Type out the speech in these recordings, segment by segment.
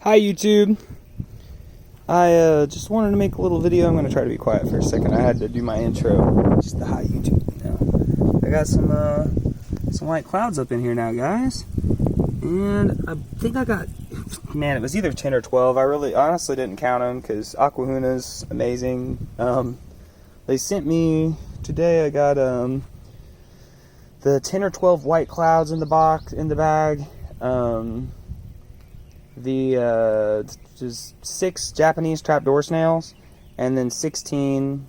Hi YouTube. I just wanted to make a little video. I'm going to try to be quiet for a second. I had to do my intro. Just the hi YouTube, you know. I got some white clouds up in here now, guys. And I think I got, man, it was either 10 or 12. I really honestly didn't count them because Aquahuna's amazing. They sent me today, I got the 10 or 12 white clouds in the bag. Just 6 Japanese trapdoor snails, and then 16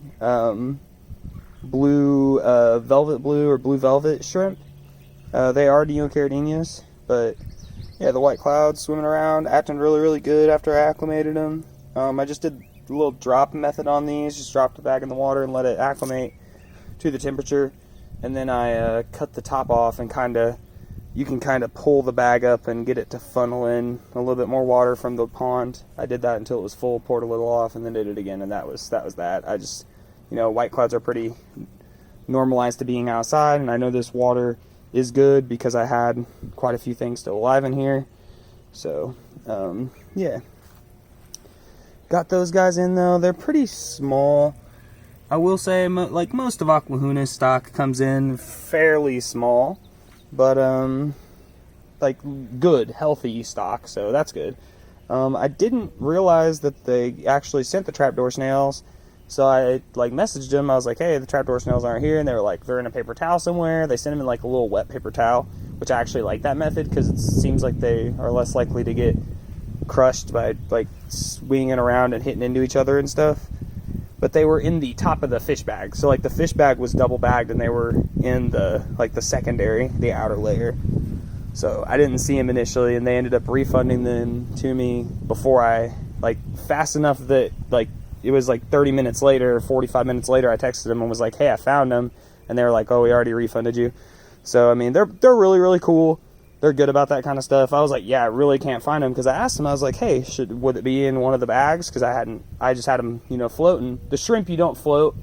blue velvet blue or blue velvet shrimp. They are Neocaridinias, but yeah, the white clouds swimming around, acting really good after I acclimated them. I just did a little drop method on these, just dropped the bag in the water and let it acclimate to the temperature, and then I cut the top off and you can kind of pull the bag up and get it to funnel in a little bit more water from the pond. I did that until it was full, poured a little off, and then did it again, and that was that. I just, white clouds are pretty normalized to being outside, and I know this water is good because I had quite a few things still alive in here. So, yeah. Got those guys in though. They're pretty small. I will say, like most of Aquahuna's stock comes in fairly small. But, like, good, healthy stock, so that's good. I didn't realize that they actually sent the trapdoor snails, so I, messaged them. I was like, hey, the trapdoor snails aren't here, and they were like, they're in a paper towel somewhere. They sent them in, a little wet paper towel, which I actually like that method, because it seems like they are less likely to get crushed by, swinging around and hitting into each other and stuff. But they were in the top of the fish bag. So, the fish bag was double bagged, and they were in the, the secondary, the outer layer. So, I didn't see them initially, and they ended up refunding them to me before I, fast enough that, it was, 30 minutes later, 45 minutes later, I texted them and was like, hey, I found them. And they were like, oh, we already refunded you. So, I mean, they're really cool. They're good about that kind of stuff. I was like, yeah, I really can't find them, because I asked them, I was like, hey, would it be in one of the bags? Because I just had them, floating. The shrimp you don't float.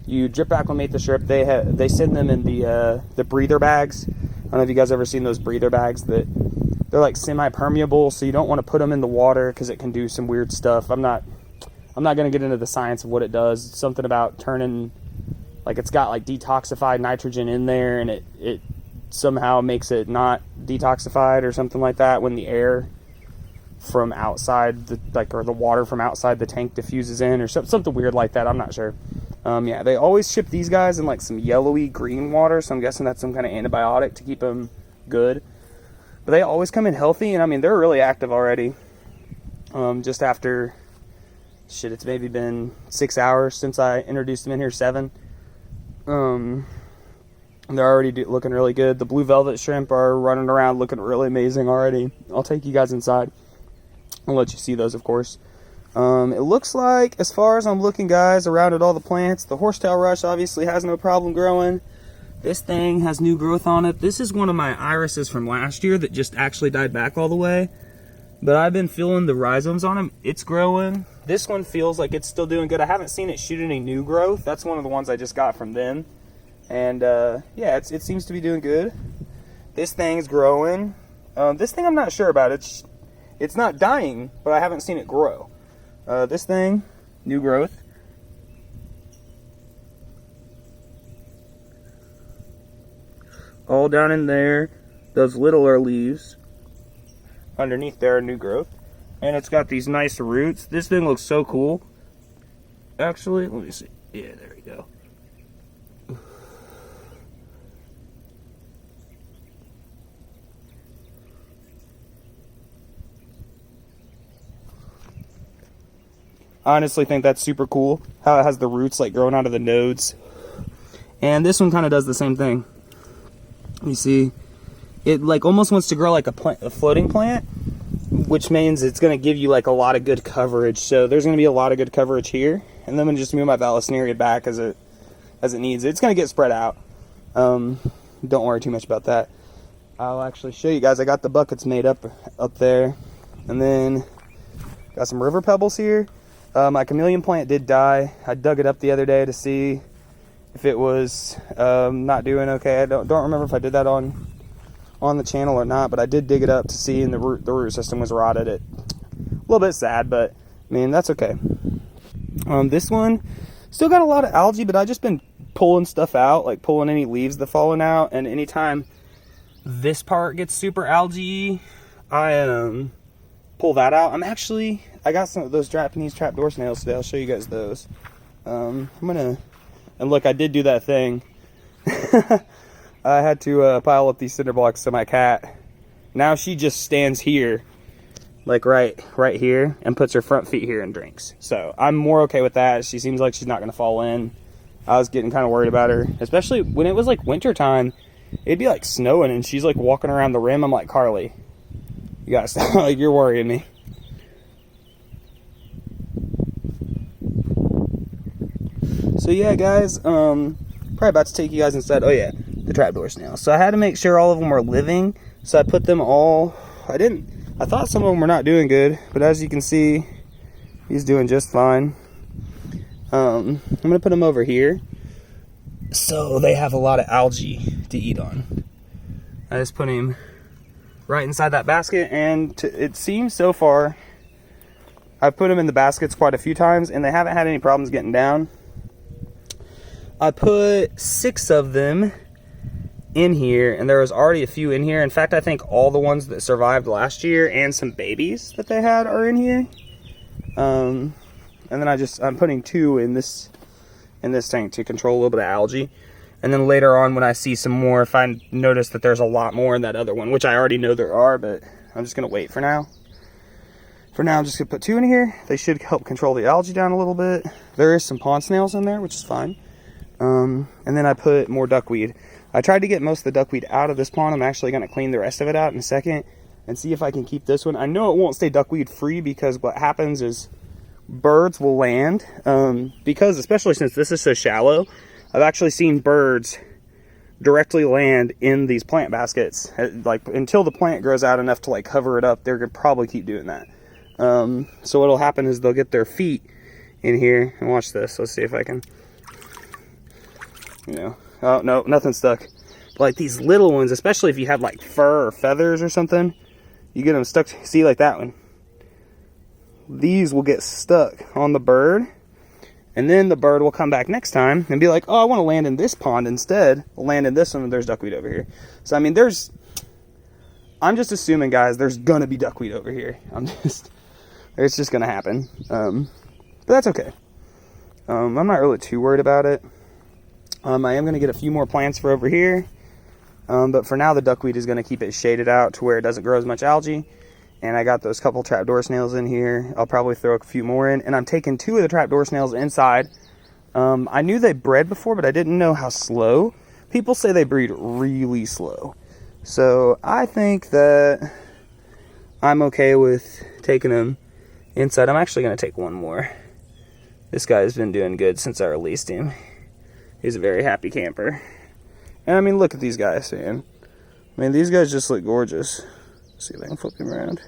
You drip acclimate the shrimp. They send them in the breather bags. I don't know if you guys ever seen those breather bags that they're semi-permeable, so you don't want to put them in the water because it can do some weird stuff. I'm not going to get into the science of what it does. It's something about turning, it's got detoxified nitrogen in there, and it somehow makes it not detoxified or something like that when the air from outside or the water from outside the tank diffuses in, or something weird like that. I'm not sure. Yeah, they always ship these guys in some yellowy green water, so I'm guessing that's some kind of antibiotic to keep them good. But they always come in healthy, and I mean, they're really active already. Just after it's maybe been 6 hours since I introduced them in here, 7. They're already looking really good. The blue velvet shrimp are running around looking really amazing already. I'll take you guys inside. I'll let you see those, of course. It looks like, as far as I'm looking, guys, around at all the plants, the horsetail rush obviously has no problem growing. This thing has new growth on it. This is one of my irises from last year that just actually died back all the way. But I've been feeling the rhizomes on them. It's growing. This one feels like it's still doing good. I haven't seen it shoot any new growth. That's one of the ones I just got from them. And, yeah, it seems to be doing good. This thing's growing. This thing I'm not sure about. It's not dying, but I haven't seen it grow. This thing, new growth. All down in there, those littler leaves. Underneath there are new growth. And it's got these nice roots. This thing looks so cool. Actually, let me see. Yeah, there we go. I honestly think that's super cool, how it has the roots growing out of the nodes. And this one kind of does the same thing. You see, it almost wants to grow like a floating plant, which means it's going to give you a lot of good coverage. So there's going to be a lot of good coverage here, and then I'm going to just move my Vallisneria back as it needs. It's going to get spread out. Don't worry too much about that. I'll actually show you guys. I got the buckets made up there, and then got some river pebbles here. My chameleon plant did die. I dug it up the other day to see if it was not doing okay. I don't remember if I did that on the channel or not, but I did dig it up to see, and the root system was rotted. It little bit sad, but I mean, that's okay. This one still got a lot of algae, but I've just been pulling stuff out, like pulling any leaves that fallen out, and anytime this part gets super algae, I pull that out. I got some of those Japanese trapdoor snails today. I'll show you guys those. And look, I did do that thing. I had to pile up these cinder blocks to my cat. Now she just stands here, like right here, and puts her front feet here and drinks. So I'm more okay with that. She seems like she's not gonna fall in. I was getting kind of worried about her, especially when it was like winter time. It'd be like snowing and she's like walking around the rim. I'm like, Carly, you gotta stop, like you're worrying me. So yeah, guys, probably about to take you guys inside. Oh yeah, the trapdoor snails. So I had to make sure all of them were living. So I put them all, I thought some of them were not doing good, but as you can see, he's doing just fine. I'm gonna put them over here so they have a lot of algae to eat on. I just put him right inside that basket, and it seems so far, I've put them in the baskets quite a few times and they haven't had any problems getting down. I put 6 of them in here, and there was already a few in here. In fact, I think all the ones that survived last year and some babies that they had are in here. And then I'm putting 2 in this tank to control a little bit of algae. And then later on, when I see some more, if I notice that there's a lot more in that other one, which I already know there are, but I'm just gonna wait for now. For now, I'm just gonna put 2 in here. They should help control the algae down a little bit. There is some pond snails in there, which is fine. And then I put more duckweed. I tried to get most of the duckweed out of this pond. I'm actually gonna clean the rest of it out in a second and see if I can keep this one. I know it won't stay duckweed free because what happens is birds will land, because especially since this is so shallow, I've actually seen birds directly land in these plant baskets. Like until the plant grows out enough to like cover it up, they're gonna probably keep doing that. So what'll happen is they'll get their feet in here, and watch this. Let's see if I can, oh no, nothing stuck. But like these little ones, especially if you have like fur or feathers or something, you get them stuck. See, like that one. These will get stuck on the bird, and then the bird will come back next time and be like, oh, I want to land in this pond instead. We'll land in this one, and there's duckweed over here. So I mean, I'm just assuming, guys, there's gonna be duckweed over here. It's just gonna happen. But that's okay. I'm not really too worried about it. I am gonna get a few more plants for over here. But for now, the duckweed is gonna keep it shaded out to where it doesn't grow as much algae. And I got those couple trapdoor snails in here. I'll probably throw a few more in. And I'm taking 2 of the trapdoor snails inside. I knew they bred before, but I didn't know how slow. People say they breed really slow. So I think that I'm okay with taking them inside. I'm actually going to take one more. This guy's been doing good since I released him. He's a very happy camper. And I mean, look at these guys, man. I mean, these guys just look gorgeous. Let's see if I can flip him around.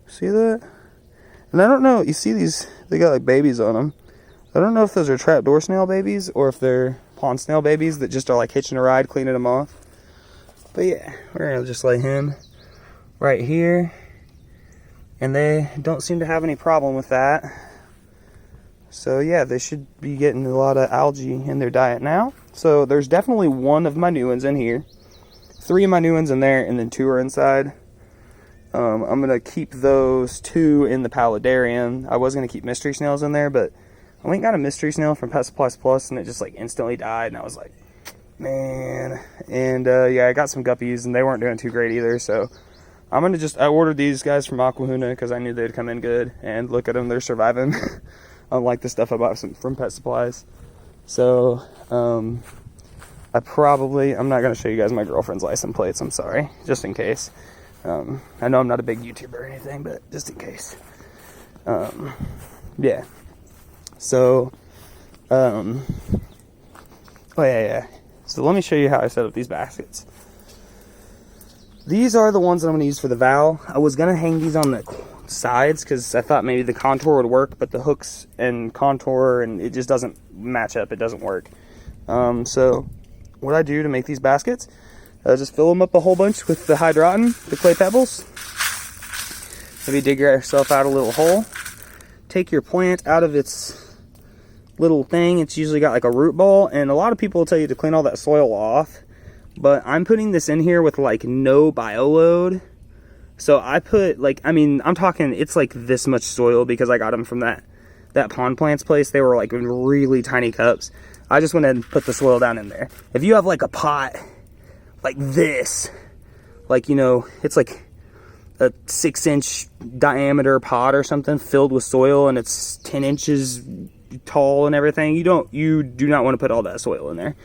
See that? And I don't know, you see these, they got like babies on them. I don't know if those are trapdoor snail babies or if they're pond snail babies that just are like hitching a ride, cleaning them off. But yeah, we're gonna just lay him right here. And they don't seem to have any problem with that. So yeah, they should be getting a lot of algae in their diet now. So there's definitely 1 of my new ones in here. 3 of my new ones in there, and then 2 are inside. I'm going to keep those 2 in the paludarium. I was going to keep mystery snails in there, but I went and got a mystery snail from Pet Supplies Plus, and it just like instantly died, and I was like, man. And yeah, I got some guppies, and they weren't doing too great either, so I'm going to I ordered these guys from Aquahuna because I knew they'd come in good, and look at them, they're surviving. Unlike the stuff I bought from Pet Supplies. So, I'm not going to show you guys my girlfriend's license plates, I'm sorry, just in case. I know I'm not a big YouTuber or anything, but just in case. Yeah. So, oh yeah. So let me show you how I set up these baskets. These are the ones that I'm going to use for the valve. I was going to hang these on the sides because I thought maybe the contour would work, but the hooks and contour, and it just doesn't match up. It doesn't work. So what I do to make these baskets, just fill them up a whole bunch with the hydroton, the clay pebbles, maybe dig yourself out a little hole, take your plant out of its little thing. It's usually got like a root ball, and a lot of people will tell you to clean all that soil off, but I'm putting this in here with like no bioload. So I put like, I mean, I'm talking, it's like this much soil because I got them from that pond plants place. They were like in really tiny cups. I just went ahead and put the soil down in there. If you have like a pot like this, like, you know, it's like a 6-inch diameter pot or something filled with soil, and it's 10 inches tall and everything, you do not want to put all that soil in there.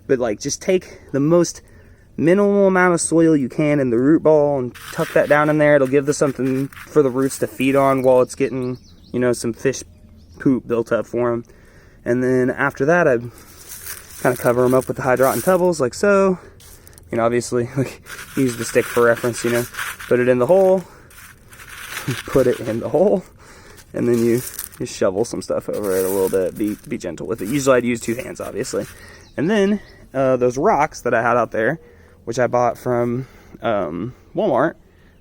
But like, just take the most minimal amount of soil you can in the root ball and tuck that down in there. It'll give us something for the roots to feed on while it's getting, you know, some fish poop built up for them. And then after that, I kind of cover them up with the hydroton pebbles like so. You know, obviously, like, use the stick for reference, you know. Put it in the hole, put it in the hole, and then you shovel some stuff over it a little bit. Be gentle with it. Usually I'd use 2 hands, obviously. And then those rocks that I had out there, which I bought from Walmart,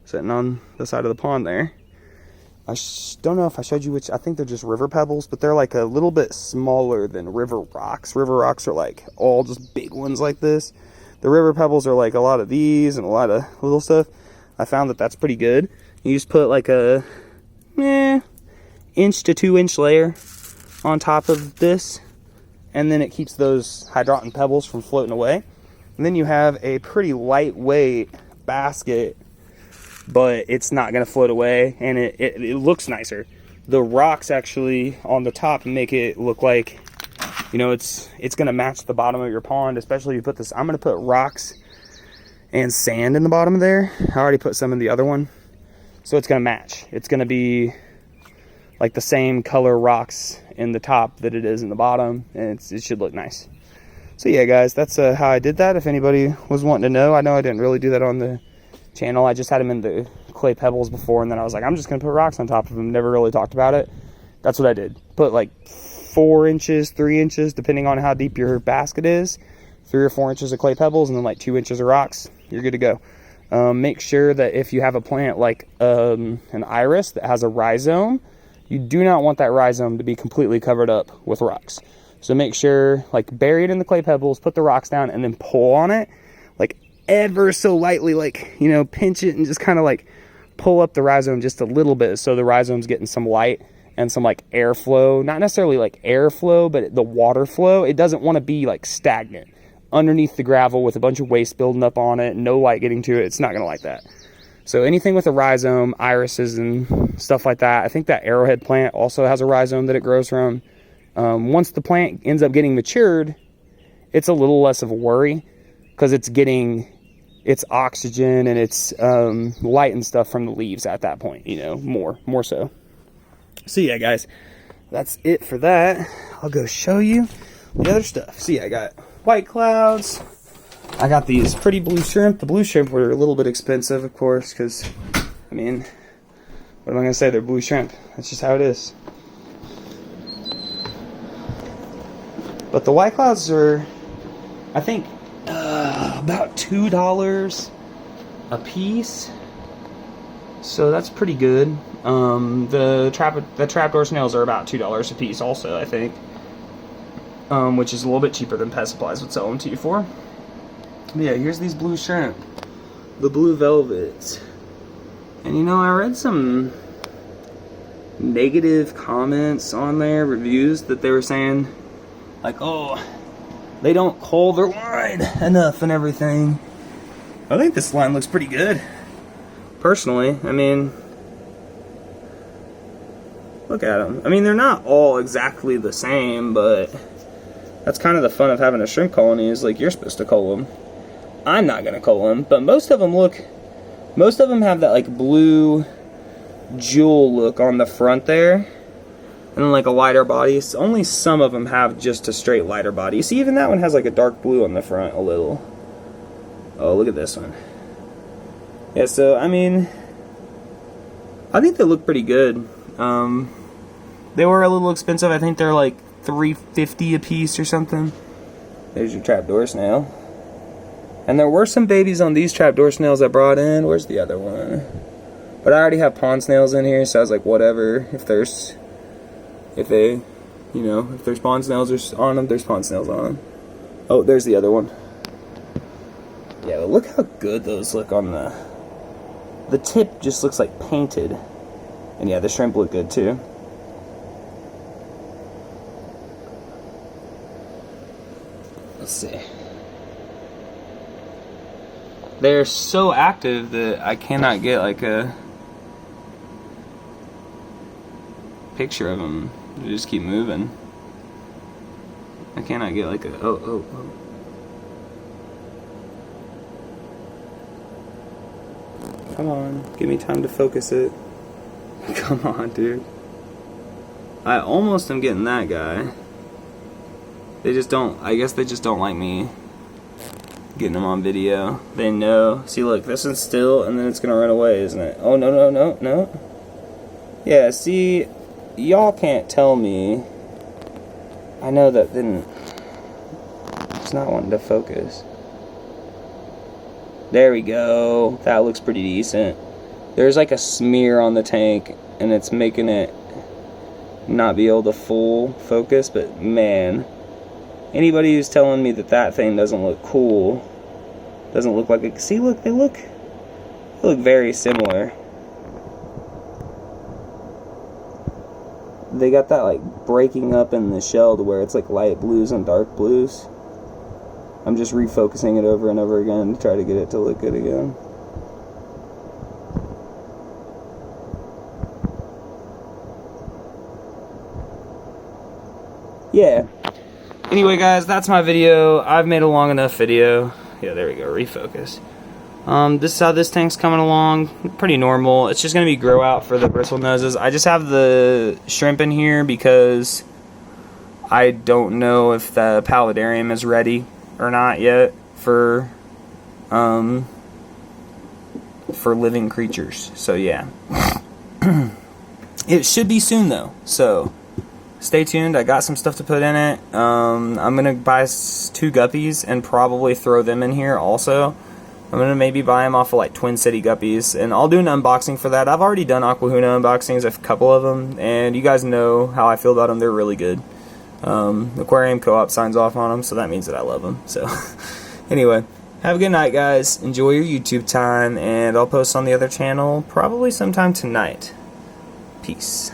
sitting on the side of the pond there. I don't know if I showed you which. I think they're just river pebbles, but they're like a little bit smaller than river rocks. River rocks are like all just big ones like this. The river pebbles are like a lot of these and a lot of little stuff. I found that that's pretty good. You just put like a 1 to 2 inch layer on top of this, and then it keeps those hydroton pebbles from floating away. And then you have a pretty lightweight basket, but it's not going to float away, and it looks nicer. The rocks actually on the top make it look like, you know, it's going to match the bottom of your pond, especially if you put this. I'm going to put rocks and sand in the bottom of there. I already put some in the other one, so it's going to match. It's going to be like the same color rocks in the top that it is in the bottom, and it should look nice. So yeah, guys, that's how I did that. If anybody was wanting to know, I know I didn't really do that on the channel. I just had them in the clay pebbles before, and then I was like, I'm just going to put rocks on top of them. Never really talked about it. That's what I did. Put like 4 inches, 3 inches, depending on how deep your basket is. 3 or 4 inches of clay pebbles, and then like 2 inches of rocks. You're good to go. Make sure that if you have a plant like an iris that has a rhizome, you do not want that rhizome to be completely covered up with rocks. So make sure, like, bury it in the clay pebbles, put the rocks down, and then pull on it, like, ever so lightly, like, you know, pinch it and just kind of, like, pull up the rhizome just a little bit so the rhizome's getting some light and some, like, airflow. Not necessarily, like, airflow, but the water flow. It doesn't want to be, like, stagnant underneath the gravel with a bunch of waste building up on it, no light getting to it. It's not going to like that. So anything with a rhizome, irises and stuff like that. I think that arrowhead plant also has a rhizome that it grows from. Once the plant ends up getting matured, it's a little less of a worry because it's getting its oxygen and its light and stuff from the leaves at that point, you know, more so. So yeah, guys, that's it for that. I'll go show you the other stuff. So yeah, I got white clouds. I got these pretty blue shrimp. The blue shrimp were a little bit expensive, of course, because, I mean, what am I going to say? They're blue shrimp. That's just how it is. But the white clouds are, I think, about $2 a piece. So that's pretty good. The trapdoor snails are about $2 a piece also, I think. Which is a little bit cheaper than Pet Supplies would sell them to you for. But yeah, here's these blue shrimp. The blue velvets. And you know, I read some negative comments on there, reviews, that they were saying, like, oh, they don't cull their line enough and everything. I think this line looks pretty good. Personally, I mean, look at them. I mean, they're not all exactly the same, but that's kind of the fun of having a shrimp colony, is like, you're supposed to cull them. I'm not gonna cull them, but most of them have that like blue jewel look on the front there, and then like a lighter body. Only some of them have just a straight lighter body. You see, even that one has like a dark blue on the front a little. Oh, look at this one. Yeah, so I mean, I think they look pretty good. They were a little expensive. I think they're like $3.50 a piece or something. There's your trapdoor snail. And there were some babies on these trapdoor snails I brought in. Where's the other one? But I already have pond snails in here, so I was like, whatever. If there's pond snails on them, there's pond snails on them. Oh, there's the other one. Yeah, but look how good those look on the tip. Just looks like painted. And yeah, the shrimp look good too. Let's see. They're so active that I cannot get like a picture of them. They just keep moving. I cannot get like a oh. Come on, give me time to focus it. Come on, dude. I almost am getting that guy. They just don't, I guess they just don't like me getting them on video. They know. See, look, this is still, and then it's gonna run away, isn't it? Oh, no. Yeah, see, y'all can't tell me. I know that didn't, it's not wanting to focus. There we go. That looks pretty decent. There's like a smear on the tank, and it's making it not be able to full focus, but man, anybody who's telling me that that thing doesn't look cool, doesn't look like it. See, look, they look very similar. They got that like breaking up in the shell to where it's like light blues and dark blues. I'm just refocusing it over and over again to try to get it to look good again. Yeah. Anyway, guys, that's my video. I've made a long enough video. Yeah, there we go. Refocus. This is how this tank's coming along. Pretty normal. It's just going to be grow out for the bristle noses. I just have the shrimp in here because I don't know if the paludarium is ready or not yet for living creatures. So yeah. It should be soon though. So stay tuned. I got some stuff to put in it. I'm gonna buy 2 guppies and probably throw them in here also. I'm gonna maybe buy them off of like Twin City Guppies, and I'll do an unboxing for that. I've already done Aquahuna unboxings, a couple of them, and you guys know how I feel about them. They're really good. Aquarium Co-op signs off on them, so that means that I love them. So anyway, have a good night, guys. Enjoy your YouTube time, and I'll post on the other channel probably sometime tonight. Peace.